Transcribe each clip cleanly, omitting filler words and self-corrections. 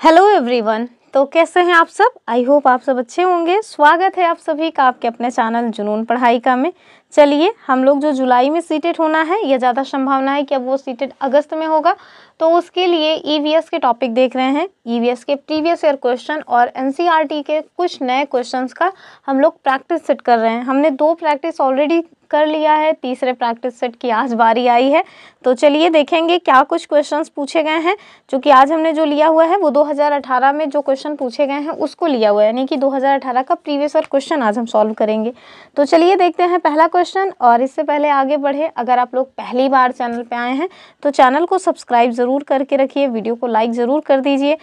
Hello everyone. तो कैसे हैं आप सब? आई होप आप सब अच्छे होंगे। स्वागत है आप सभी का आपके अपने चैनल जुनून पढ़ाई का में। चलिए, हम लोग जो जुलाई में सीटेट होना है, या ज़्यादा संभावना है कि अब वो सीटेट अगस्त में होगा, तो उसके लिए ईवीएस के टॉपिक देख रहे हैं। ईवीएस के प्रीवियस ईयर क्वेश्चन और एनसीईआरटी के कुछ नए क्वेश्चंस का हम लोग प्रैक्टिस सेट कर रहे हैं। हमने 2 प्रैक्टिस ऑलरेडी कर लिया है, तीसरे प्रैक्टिस सेट की आज बारी आई है। तो चलिए देखेंगे क्या कुछ क्वेश्चंस पूछे गए हैं। जो कि आज हमने जो लिया हुआ है वो 2018 में जो क्वेश्चन पूछे गए हैं उसको लिया हुआ है, यानी कि 2018 का प्रीवियस ईयर क्वेश्चन आज हम सॉल्व करेंगे। तो चलिए देखते हैं पहला क्वेश्चन। और इससे पहले आगे बढ़े, अगर आप लोग पहली बार चैनल पे आए हैं तो चैनल को सब्सक्राइब ज़रूर करके रखिए, वीडियो को लाइक ज़रूर कर दीजिए।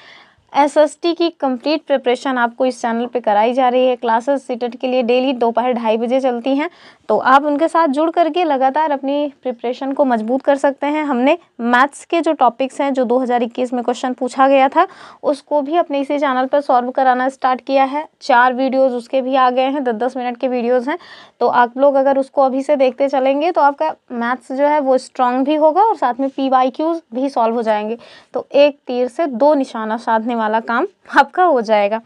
एसएसटी की कंप्लीट प्रिपरेशन आपको इस चैनल पे कराई जा रही है। क्लासेस सीटेट के लिए डेली दोपहर 2:30 बजे चलती हैं, तो आप उनके साथ जुड़ करके लगातार अपनी प्रिपरेशन को मजबूत कर सकते हैं। हमने मैथ्स के जो टॉपिक्स हैं, जो 2021 में क्वेश्चन पूछा गया था, उसको भी अपने इसी चैनल पर सॉल्व कराना स्टार्ट किया है। 4 वीडियोज़ उसके भी आ गए हैं, 10-10 मिनट के वीडियोज़ हैं। तो आप लोग अगर उसको अभी से देखते चलेंगे तो आपका मैथ्स जो है वो स्ट्रॉन्ग भी होगा और साथ में PYQs भी सॉल्व हो जाएंगे। तो एक तीर से 2 निशाना साधने वाला काम आपका हो जाएगा।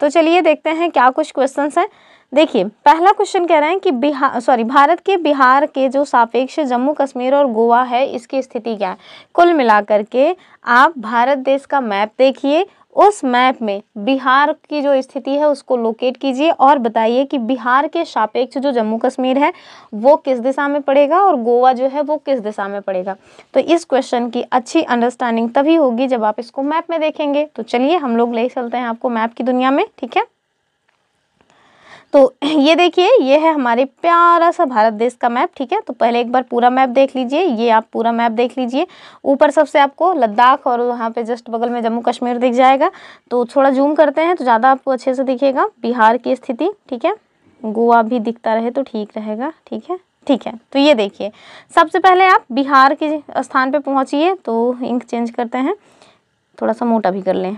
तो चलिए देखते हैं क्या कुछ क्वेश्चंस हैं। देखिए, पहला क्वेश्चन कह रहे हैं कि भारत के बिहार के जो सापेक्ष जम्मू कश्मीर और गोवा है, इसकी स्थिति क्या है। कुल मिलाकर के आप भारत देश का मैप देखिए, उस मैप में बिहार की जो स्थिति है उसको लोकेट कीजिए और बताइए कि बिहार के सापेक्ष जो जम्मू कश्मीर है वो किस दिशा में पड़ेगा और गोवा जो है वो किस दिशा में पड़ेगा। तो इस क्वेश्चन की अच्छी अंडरस्टैंडिंग तभी होगी जब आप इसको मैप में देखेंगे। तो चलिए हम लोग ले चलते हैं आपको मैप की दुनिया में, ठीक है। तो ये देखिए, ये है हमारे प्यारा सा भारत देश का मैप, ठीक है। तो पहले एक बार पूरा मैप देख लीजिए, ये आप पूरा मैप देख लीजिए। ऊपर सबसे आपको लद्दाख और वहाँ पे जस्ट बगल में जम्मू कश्मीर दिख जाएगा। तो थोड़ा जूम करते हैं तो ज़्यादा आपको अच्छे से दिखेगा बिहार की स्थिति, ठीक है। गोवा भी दिखता रहे तो ठीक रहेगा, ठीक है, ठीक है। तो ये देखिए, सबसे पहले आप बिहार के स्थान पर पहुँचिए। तो इंक चेंज करते हैं, थोड़ा सा मोटा भी कर लें,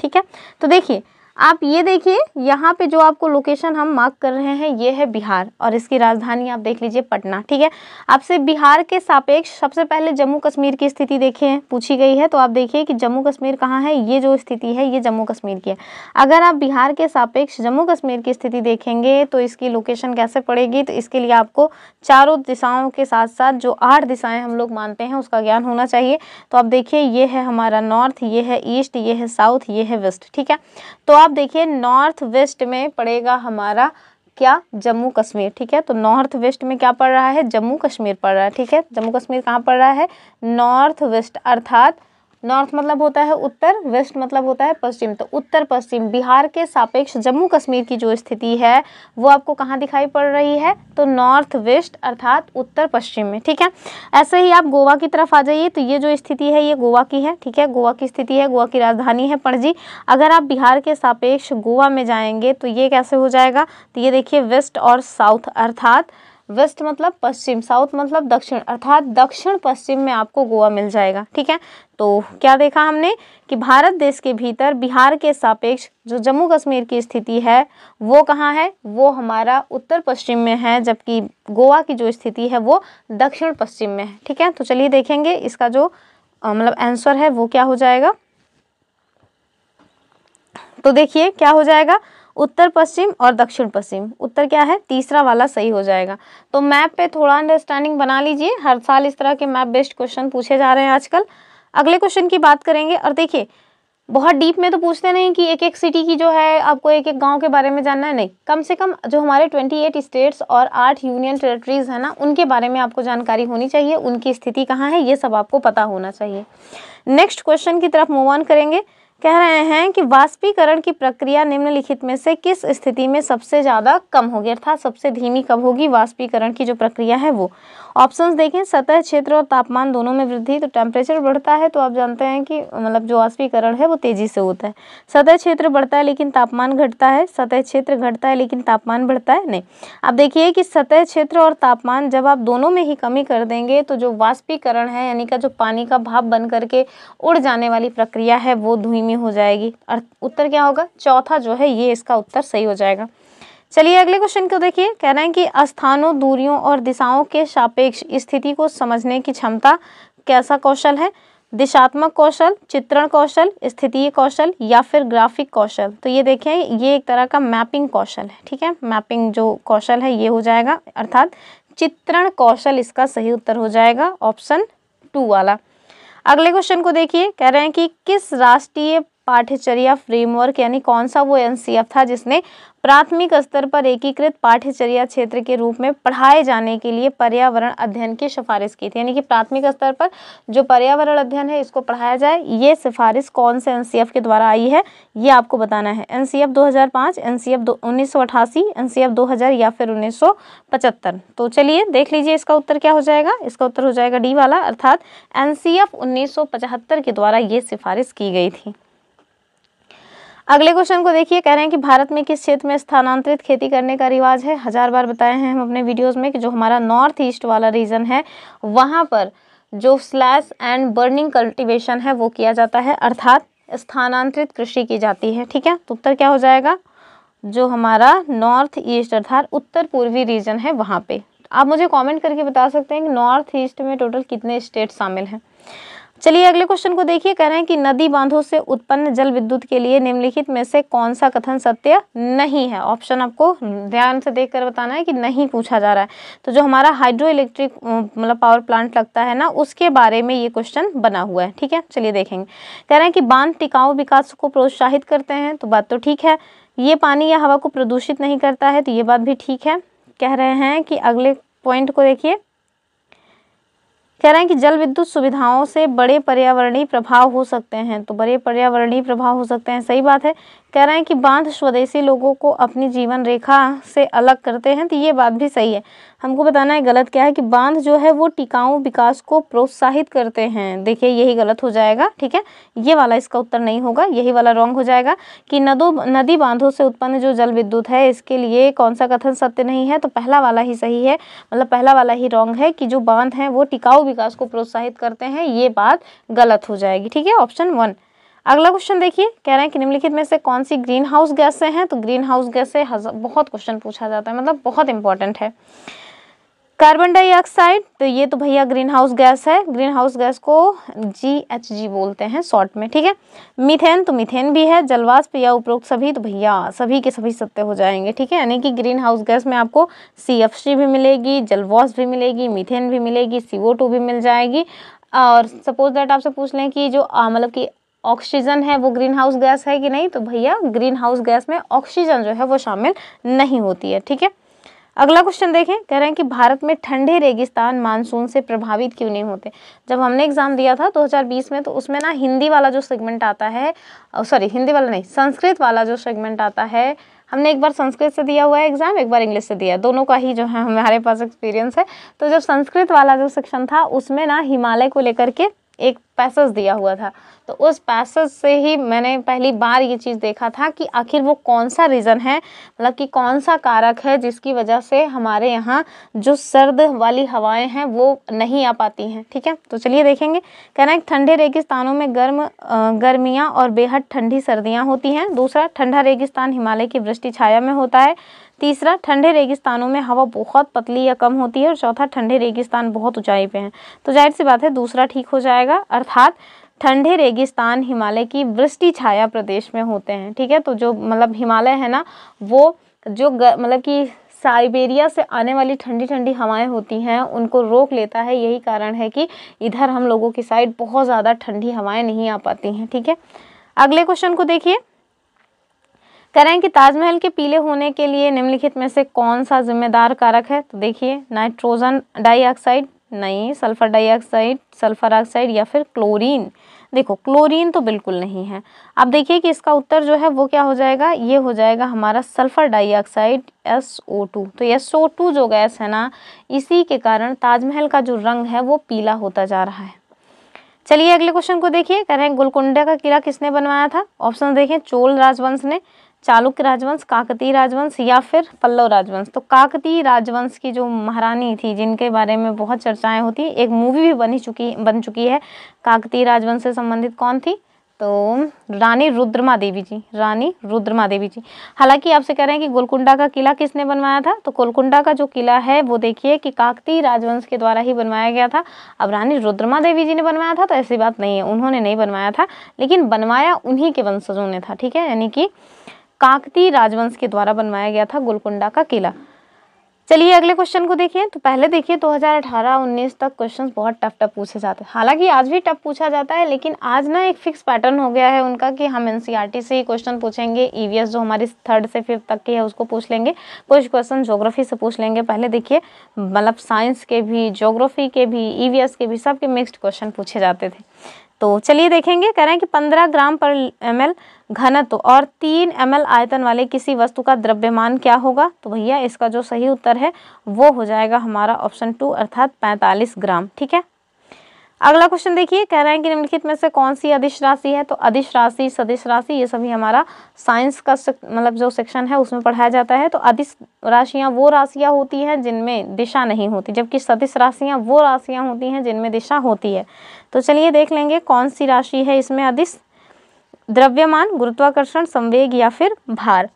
ठीक है। तो देखिए, आप ये देखिए, यहाँ पे जो आपको लोकेशन हम मार्क कर रहे हैं ये है बिहार और इसकी राजधानी आप देख लीजिए पटना, ठीक है। आपसे बिहार के सापेक्ष सबसे पहले जम्मू कश्मीर की स्थिति देखिए, पूछी गई है। तो आप देखिए कि जम्मू कश्मीर कहाँ है, ये जो स्थिति है ये जम्मू कश्मीर की है। अगर आप बिहार के सापेक्ष जम्मू कश्मीर की स्थिति देखेंगे तो इसकी लोकेशन कैसे पड़ेगी, तो इसके लिए आपको चारों दिशाओं के साथ साथ जो 8 दिशाएँ हम लोग मानते हैं उसका ज्ञान होना चाहिए। तो आप देखिए, ये है हमारा नॉर्थ, ये है ईस्ट, ये है साउथ, ये है वेस्ट, ठीक है। तो आप देखिए नॉर्थ वेस्ट में पड़ेगा हमारा क्या, जम्मू कश्मीर, ठीक है। तो नॉर्थ वेस्ट में क्या पड़ रहा है, जम्मू कश्मीर पड़ रहा है, ठीक है। जम्मू कश्मीर कहाँ पड़ रहा है, नॉर्थ वेस्ट, अर्थात नॉर्थ मतलब होता है उत्तर, वेस्ट मतलब होता है पश्चिम। तो उत्तर पश्चिम बिहार के सापेक्ष जम्मू कश्मीर की जो स्थिति है वो आपको कहाँ दिखाई पड़ रही है, तो नॉर्थ वेस्ट अर्थात उत्तर पश्चिम में, ठीक है। ऐसे ही आप गोवा की तरफ आ जाइए, तो ये जो स्थिति है ये गोवा की है, ठीक है। गोवा की स्थिति है, गोवा की राजधानी है पणजी। अगर आप बिहार के सापेक्ष गोवा में जाएंगे तो ये कैसे हो जाएगा, तो ये देखिए वेस्ट और साउथ, अर्थात वेस्ट मतलब पश्चिम, साउथ मतलब दक्षिण, अर्थात दक्षिण पश्चिम में आपको गोवा मिल जाएगा, ठीक है। तो क्या देखा हमने कि भारत देश के भीतर बिहार के सापेक्ष जो जम्मू कश्मीर की स्थिति है वो कहाँ है, वो हमारा उत्तर पश्चिम में है, जबकि गोवा की जो स्थिति है वो दक्षिण पश्चिम में है, ठीक है। तो चलिए देखेंगे इसका जो मतलब आंसर है वो क्या हो जाएगा। तो देखिए क्या हो जाएगा, उत्तर पश्चिम और दक्षिण पश्चिम। उत्तर क्या है, तीसरा वाला सही हो जाएगा। तो मैप पे थोड़ा अंडरस्टैंडिंग बना लीजिए, हर साल इस तरह के मैप बेस्ड क्वेश्चन पूछे जा रहे हैं आजकल। अगले क्वेश्चन की बात करेंगे। और देखिए, बहुत डीप में तो पूछते नहीं कि एक एक सिटी की जो है आपको एक एक गांव के बारे में जानना है, नहीं, कम से कम जो हमारे 28 स्टेट्स और 8 यूनियन टेरिटरीज है ना, उनके बारे में आपको जानकारी होनी चाहिए, उनकी स्थिति कहाँ है ये सब आपको पता होना चाहिए। नेक्स्ट क्वेश्चन की तरफ मूव ऑन करेंगे। कह रहे हैं कि वाष्पीकरण की प्रक्रिया निम्नलिखित में से किस स्थिति में सबसे ज़्यादा कम होगी, अर्थात सबसे धीमी कब होगी वाष्पीकरण की जो प्रक्रिया है वो। ऑप्शंस देखें, सतह क्षेत्र और तापमान दोनों में वृद्धि। तो टेम्परेचर बढ़ता है तो आप जानते हैं कि मतलब जो वाष्पीकरण है वो तेज़ी से होता है। सतह क्षेत्र बढ़ता है लेकिन तापमान घटता है, सतह क्षेत्र घटता है लेकिन तापमान बढ़ता है, नहीं। अब देखिए कि सतह क्षेत्र और तापमान जब आप दोनों में ही कमी कर देंगे तो जो वाष्पीकरण है यानी कि जो पानी का भाप बन करके उड़ जाने वाली प्रक्रिया है वो धीमी हो जाएगी। और उत्तर क्या होगा, चौथा जो है ये इसका उत्तर सही हो जाएगा। चलिए अगले क्वेश्चन को देखिए। कह रहे हैं कि स्थानों, दूरियों और दिशाओं के सापेक्ष स्थिति को समझने की क्षमता कैसा कौशल है। दिशात्मक कौशल, चित्रण कौशल, स्थितीय कौशल या फिर ग्राफिक कौशल। तो ये देखें, ये एक तरह का मैपिंग कौशल है, ठीक है। मैपिंग जो कौशल है ये हो जाएगा, अर्थात चित्रण कौशल इसका सही उत्तर हो जाएगा ऑप्शन 2 वाला। अगले क्वेश्चन को देखिए, कह रहे हैं कि किस राष्ट्रीय पाठ्यचर्या फ्रेमवर्क यानी कौन सा वो एनसीएफ था जिसने प्राथमिक स्तर पर एकीकृत पाठ्यचर्या क्षेत्र के रूप में पढ़ाए जाने के लिए पर्यावरण अध्ययन की सिफारिश की थी। यानी कि प्राथमिक स्तर पर जो पर्यावरण अध्ययन है इसको पढ़ाया जाए, ये सिफारिश कौन से एनसीएफ के द्वारा आई है ये आपको बताना है। एनसीएफ 2005, एनसीएफ 1988, एनसीएफ 2000 या फिर 1975। तो चलिए देख लीजिए इसका उत्तर क्या हो जाएगा। इसका उत्तर हो जाएगा डी वाला, अर्थात एनसीएफ 1975 के द्वारा ये सिफारिश की गई थी। अगले क्वेश्चन को देखिए, कह रहे हैं कि भारत में किस क्षेत्र में स्थानांतरित खेती करने का रिवाज है। 1000 बार बताए हैं हम अपने वीडियोस में कि जो हमारा नॉर्थ ईस्ट वाला रीजन है वहाँ पर जो स्लैश एंड बर्निंग कल्टीवेशन है वो किया जाता है, अर्थात स्थानांतरित कृषि की जाती है, ठीक है। तो उत्तर क्या हो जाएगा, जो हमारा नॉर्थ ईस्ट अर्थात उत्तर पूर्वी रीजन है वहाँ पे। आप मुझे कॉमेंट करके बता सकते हैं कि नॉर्थ ईस्ट में टोटल कितने स्टेट शामिल हैं। चलिए अगले क्वेश्चन को देखिए, कह रहे हैं कि नदी बांधों से उत्पन्न जल विद्युत के लिए निम्नलिखित में से कौन सा कथन सत्य नहीं है। ऑप्शन आपको ध्यान से देखकर बताना है कि नहीं पूछा जा रहा है। तो जो हमारा हाइड्रो इलेक्ट्रिक मतलब पावर प्लांट लगता है ना, उसके बारे में ये क्वेश्चन बना हुआ है, ठीक है। चलिए देखेंगे, कह रहे हैं कि बांध टिकाऊ विकास को प्रोत्साहित करते हैं, तो बात तो ठीक है। ये पानी या हवा को प्रदूषित नहीं करता है, तो ये बात भी ठीक है। कह रहे हैं कि अगले पॉइंट को देखिए, कह रहे हैं कि जल विद्युत सुविधाओं से बड़े पर्यावरणीय प्रभाव हो सकते हैं, तो बड़े पर्यावरणीय प्रभाव हो सकते हैं, सही बात है। कह रहे हैं कि बांध स्वदेशी लोगों को अपनी जीवन रेखा से अलग करते हैं, तो ये बात भी सही है। हमको बताना है गलत क्या है, कि बांध जो है वो टिकाऊ विकास को प्रोत्साहित करते हैं। देखिए यही गलत हो जाएगा, ठीक है। ये वाला इसका उत्तर नहीं होगा, यही वाला रॉन्ग हो जाएगा कि नदी बांधों से उत्पन्न जो जल विद्युत है इसके लिए कौन सा कथन सत्य नहीं है, तो पहला वाला ही सही है, मतलब पहला वाला ही रॉन्ग है कि जो बांध हैं वो टिकाऊ विकास को प्रोत्साहित करते हैं, ये बात गलत हो जाएगी, ठीक है, ऑप्शन 1। अगला क्वेश्चन देखिए, कह रहे हैं कि निम्नलिखित में से कौन सी ग्रीन हाउस गैस से हैं, तो ग्रीन हाउस गैस से बहुत क्वेश्चन पूछा जाता है, मतलब बहुत इंपॉर्टेंट है। कार्बन डाइऑक्साइड, तो ये तो भैया ग्रीन हाउस गैस है, ग्रीन हाउस गैस को GHG बोलते हैं शॉर्ट में, ठीक है। मीथेन, तो मीथेन भी है। जलवाष्प या उपरोक्त सभी, तो भैया सभी के सभी सत्य हो जाएंगे, ठीक है। यानी कि ग्रीन हाउस गैस में आपको CFC भी मिलेगी, जलवाष्प भी मिलेगी, मीथेन भी मिलेगी, CO2 भी मिल जाएगी। और सपोज दैट आपसे पूछ लें कि जो मतलब कि ऑक्सीजन है वो ग्रीन हाउस गैस है कि नहीं, तो भैया ग्रीन हाउस गैस में ऑक्सीजन जो है वो शामिल नहीं होती है, ठीक है। अगला क्वेश्चन देखें, कह रहे हैं कि भारत में ठंडे रेगिस्तान मानसून से प्रभावित क्यों नहीं होते। जब हमने एग्जाम दिया था 2020 में, तो उसमें ना हिंदी वाला जो सेगमेंट आता है, सॉरी हिंदी वाला नहीं, संस्कृत वाला जो सेगमेंट आता है, हमने एक बार संस्कृत से दिया हुआ है एग्जाम, एक बार इंग्लिश से दिया, दोनों का ही जो है हमारे पास एक्सपीरियंस है। तो जब संस्कृत वाला जो सेक्शन था उसमें ना हिमालय को लेकर के एक पैसेज दिया हुआ था, तो उस पैसेज से ही मैंने पहली बार ये चीज़ देखा था कि आखिर वो कौन सा रीज़न है, मतलब कि कौन सा कारक है जिसकी वजह से हमारे यहाँ जो सर्द वाली हवाएं हैं वो नहीं आ पाती हैं, ठीक है। तो चलिए देखेंगे, कहना है ठंडे रेगिस्तानों में गर्मियाँ और बेहद ठंडी सर्दियाँ होती हैं। दूसरा, ठंडा रेगिस्तान हिमालय की वृष्टि छाया में होता है। तीसरा, ठंडे रेगिस्तानों में हवा बहुत पतली या कम होती है। और चौथा, ठंडे रेगिस्तान बहुत ऊंचाई पे हैं। तो जाहिर सी बात है दूसरा ठीक हो जाएगा, अर्थात ठंडे रेगिस्तान हिमालय की वृष्टि छाया प्रदेश में होते हैं, ठीक है। तो जो मतलब हिमालय है ना, वो जो मतलब कि साइबेरिया से आने वाली ठंडी ठंडी हवाएं होती हैं उनको रोक लेता है। यही कारण है कि इधर हम लोगों की साइड बहुत ज़्यादा ठंडी हवाएं नहीं आ पाती हैं, ठीक है। अगले क्वेश्चन को देखिए, कह रहे हैं कि ताजमहल के पीले होने के लिए निम्नलिखित में से कौन सा जिम्मेदार कारक है। तो देखिए, नाइट्रोजन डाइऑक्साइड नहीं, सल्फर डाइऑक्साइड, सल्फर ऑक्साइड या फिर क्लोरीन। देखो क्लोरीन तो बिल्कुल नहीं है। अब देखिए कि इसका उत्तर जो है वो क्या हो जाएगा, ये हो जाएगा हमारा सल्फर डाइऑक्साइड SO2। तो SO2 जो गैस है ना, इसी के कारण ताजमहल का जो रंग है वो पीला होता जा रहा है। चलिए अगले क्वेश्चन को देखिए, कह रहे हैं गोलकुंडा का किला किसने बनवाया था। ऑप्शन देखें, चोल राजवंश ने, चालुक्य राजवंश, काकतीय राजवंश या फिर पल्लव राजवंश। तो काकतीय राजवंश की जो महारानी थी जिनके बारे में बहुत चर्चाएं होती, एक मूवी भी बन चुकी है, काकतीय राजवंश से संबंधित कौन थी, तो रानी रुद्रमा देवी जी, रानी रुद्रमा देवी जी। हालांकि आपसे कह रहे हैं कि गोलकुंडा का किला किसने बनवाया था, तो गोलकुंडा का जो किला है वो देखिए कि काकतीय राजवंश के द्वारा ही बनवाया गया था। अब रानी रुद्रमा देवी जी ने बनवाया था तो ऐसी बात नहीं है, उन्होंने नहीं बनवाया था, लेकिन बनवाया उन्हीं के वंशजों ने था, ठीक है, यानी कि काकतीय राजवंश के द्वारा बनवाया गया था गोलकुंडा का किला। चलिए अगले क्वेश्चन को देखिए। तो पहले देखिए 2018-19 तक क्वेश्चंस बहुत टफ पूछे जाते हैं, हालांकि आज भी टफ पूछा जाता है, लेकिन आज ना एक फिक्स पैटर्न हो गया है उनका कि हम एनसीईआरटी से ही क्वेश्चन पूछेंगे, ईवीएस जो हमारी 3rd से 5th तक की है उसको पूछ लेंगे, कुछ क्वेश्चन ज्योग्राफी से पूछ लेंगे। पहले देखिए मतलब साइंस के भी, ज्योग्राफी के भी, ईवीएस के भी, सबके मिक्स्ड क्वेश्चन पूछे जाते थे। तो चलिए देखेंगे, कह रहे हैं कि 15 ग्राम पर ml घनत्व और 3 ml आयतन वाले किसी वस्तु का द्रव्यमान क्या होगा। तो भैया इसका जो सही उत्तर है वो हो जाएगा हमारा ऑप्शन 2 अर्थात 45 ग्राम, ठीक है। अगला क्वेश्चन देखिए, कह रहे हैं कि निम्नलिखित में से कौन सी अदिश राशि है। तो अदिश राशि, सदिश राशि, ये सभी हमारा साइंस का मतलब जो सेक्शन है उसमें पढ़ाया जाता है। तो अदिश राशियां वो राशियां होती हैं जिनमें दिशा नहीं होती, जबकि सदिश राशियां वो राशियां होती हैं जिनमें दिशा होती है। तो चलिए देख लेंगे कौन सी राशि है इसमें अदिश। द्रव्यमान, गुरुत्वाकर्षण, संवेग या फिर भार।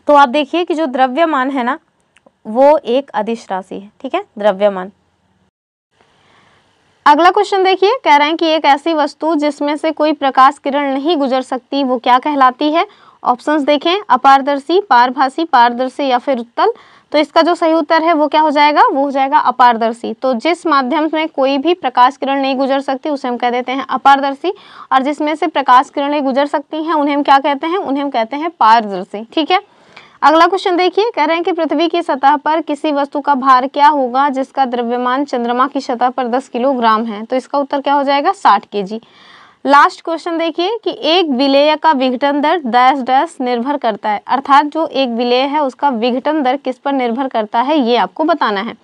तो आप देखिए कि जो द्रव्यमान है ना वो एक अदिश राशि है, ठीक है, द्रव्यमान। अगला क्वेश्चन देखिए, कह रहे हैं कि एक ऐसी वस्तु जिसमें से कोई प्रकाश किरण नहीं गुजर सकती वो क्या कहलाती है। ऑप्शंस देखें, अपारदर्शी, पारभासी, पारदर्शी या फिर उत्तल। तो इसका जो सही उत्तर है वो क्या हो जाएगा, वो हो जाएगा अपारदर्शी। तो जिस माध्यम में कोई भी प्रकाश किरण नहीं गुजर सकती उसे हम कह देते हैं अपारदर्शी, और जिसमें से प्रकाश किरणें गुजर सकती हैं उन्हें हम क्या कहते हैं, उन्हें हम कहते हैं पारदर्शी, ठीक है। अगला क्वेश्चन देखिए, कह रहे हैं कि पृथ्वी की सतह पर किसी वस्तु का भार क्या होगा जिसका द्रव्यमान चंद्रमा की सतह पर 10 किलोग्राम है। तो इसका उत्तर क्या हो जाएगा, 60 kg। लास्ट क्वेश्चन देखिए कि एक विलेय का विघटन दर डैश डैश निर्भर करता है, अर्थात जो एक विलेय है उसका विघटन दर किस पर निर्भर करता है ये आपको बताना है।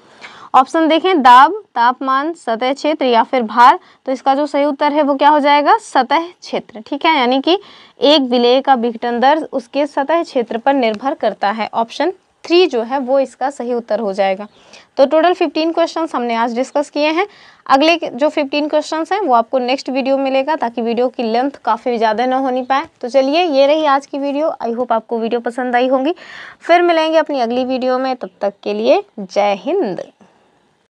ऑप्शन देखें, दाब, तापमान, सतह क्षेत्र या फिर भार। तो इसका जो सही उत्तर है वो क्या हो जाएगा, सतह क्षेत्र, ठीक है, यानी कि एक विलेय का विघटन दर उसके सतह क्षेत्र पर निर्भर करता है। ऑप्शन 3 जो है वो इसका सही उत्तर हो जाएगा। तो टोटल 15 क्वेश्चंस हमने आज डिस्कस किए हैं। अगले जो 15 क्वेश्चंस हैं वो आपको नेक्स्ट वीडियो में मिलेगा, ताकि वीडियो की लेंथ काफ़ी ज़्यादा ना होनी पाए। तो चलिए ये रही आज की वीडियो, आई होप आपको वीडियो पसंद आई होगी। फिर मिलेंगे अपनी अगली वीडियो में, तब तक के लिए जय हिंद।